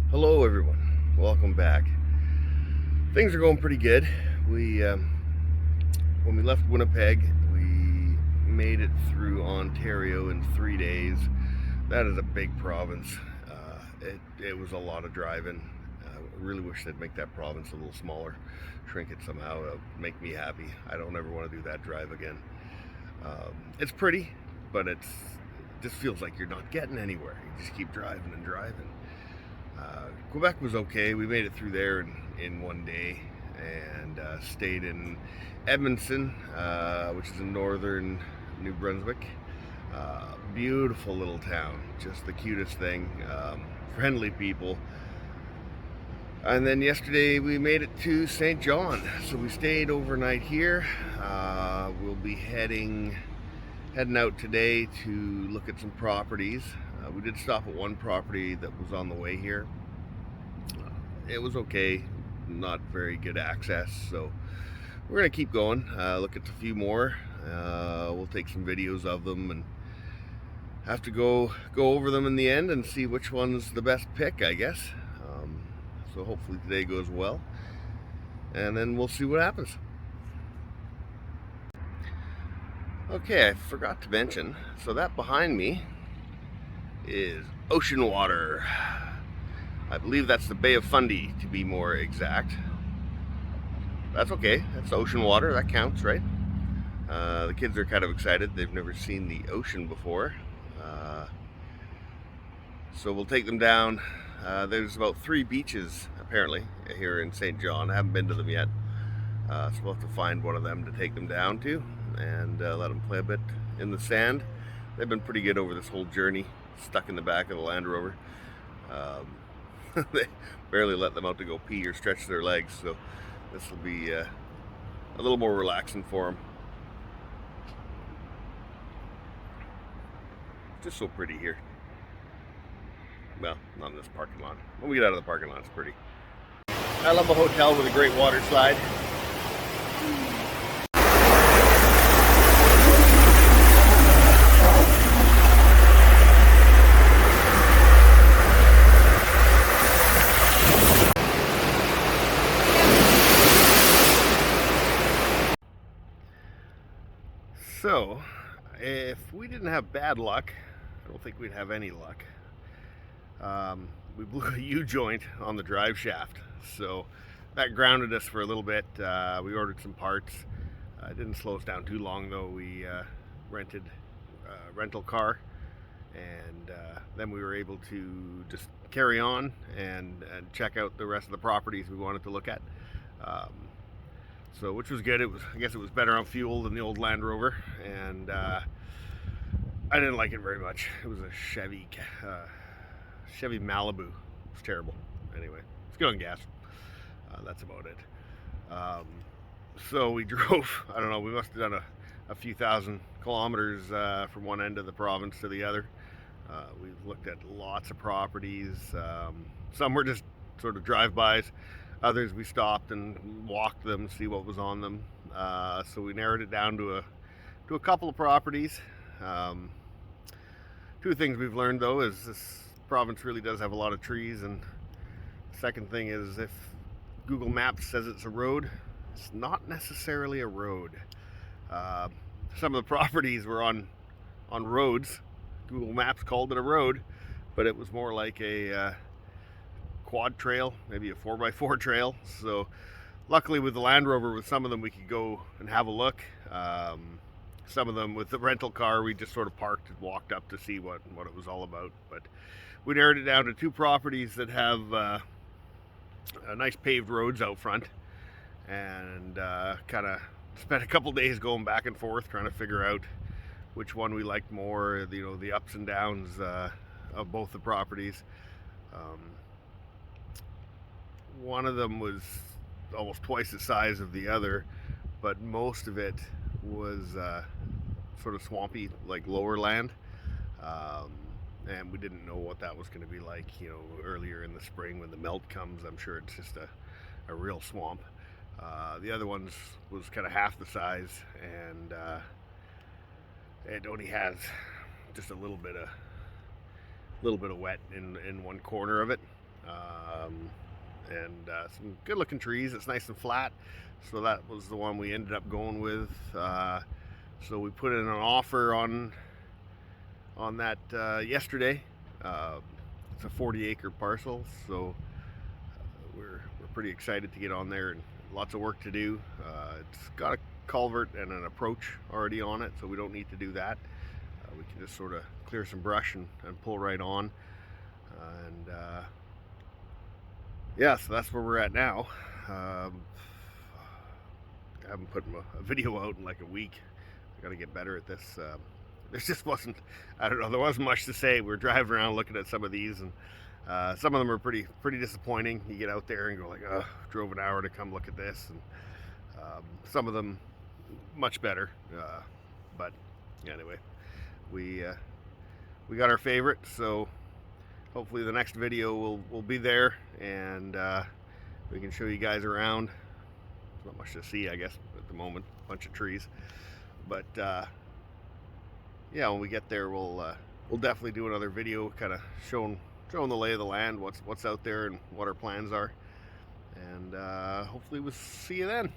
Hello everyone, welcome back. Things are going pretty good. We when we left Winnipeg, we made it through Ontario in 3 days. That is a big province. It was a lot of driving. I really wish they'd make that province a little smaller, shrink it somehow. It would make me happy. I don't ever want to do that drive again. It's pretty, but it just feels like you're not getting anywhere. You just keep driving and driving. Quebec was okay. We made it through there in 1 day and stayed in Edmonton, which is in northern New Brunswick. Beautiful little town, just the cutest thing. Friendly people. And then yesterday we made it to St. John, so we stayed overnight here. We'll be heading out today to look at some properties. We did stop at one property that was on the way here. It was okay, not very good access, so we're gonna keep going, look at a few more. We'll take some videos of them and have to go over them in the end and see which one's the best pick, I guess. So hopefully today goes well, and then we'll see what happens. Okay, I forgot to mention, so that behind me is ocean water. I believe that's the Bay of Fundy, to be more exact. That's okay, that's ocean water, that counts, right? The kids are kind of excited. They've never seen the ocean before. So we'll take them down. There's about 3 beaches, apparently, here in St. John. I haven't been to them yet. So we'll have to find one of them to take them down to and let them play a bit in the sand. They've been pretty good over this whole journey, stuck in the back of the Land Rover. They barely let them out to go pee or stretch their legs, so this will be a little more relaxing for them. Just so pretty here. Well, not in this parking lot. When we get out of the parking lot, it's pretty. I love a hotel with a great water slide. So, if we didn't have bad luck, I don't think we'd have any luck. We blew a U-joint on the drive shaft, so that grounded us for a little bit. We ordered some parts. It didn't slow us down too long though. We rented a rental car, and then we were able to just carry on and check out the rest of the properties we wanted to look at. So, which was good. I guess it was better on fuel than the old Land Rover, and I didn't like it very much. It was a Chevy Malibu. It's terrible. Anyway, it's good on gas. That's about it. So we drove, I don't know, we must have done a few thousand kilometers from one end of the province to the other. We've looked at lots of properties. Some were just sort of drive-bys. Others we stopped and walked them, see what was on them. So we narrowed it down to a couple of properties. Two things we've learned though is this province really does have a lot of trees, and the second thing is if Google Maps says it's a road, it's not necessarily a road. Some of the properties were on roads. Google Maps called it a road, but it was more like a quad trail, maybe a 4x4 trail. So luckily with the Land Rover, with some of them we could go and have a look. Some of them with the rental car we just sort of parked and walked up to see what it was all about. But we narrowed it down to 2 properties that have nice paved roads out front, and kind of spent a couple days going back and forth trying to figure out which one we liked more, the ups and downs of both the properties. One of them was almost twice the size of the other, but most of it was sort of swampy, like lower land, and we didn't know what that was going to be like. Earlier in the spring when the melt comes, I'm sure it's just a real swamp. The other ones was kind of half the size, and it only has just a little bit of wet in one corner of it. and some good looking trees. It's nice and flat, so that was the one we ended up going with. So we put in an offer on that yesterday. It's a 40-acre parcel, so we're pretty excited to get on there, and lots of work to do. It's got a culvert and an approach already on it, so we don't need to do that. We can just sort of clear some brush and pull right on. And yeah, so that's where we're at now. I haven't put a video out in like a week. I got to get better at this. There just wasn't, I don't know, there wasn't much to say. We were driving around looking at some of these, and some of them are pretty disappointing. You get out there and go like, oh, drove an hour to come look at this. And some of them much better. But anyway, we got our favorite, so hopefully the next video will be there, and we can show you guys around. There's not much to see, I guess, at the moment. A bunch of trees, but yeah, when we get there, we'll definitely do another video, kind of showing the lay of the land, what's out there, and what our plans are. And hopefully we'll see you then.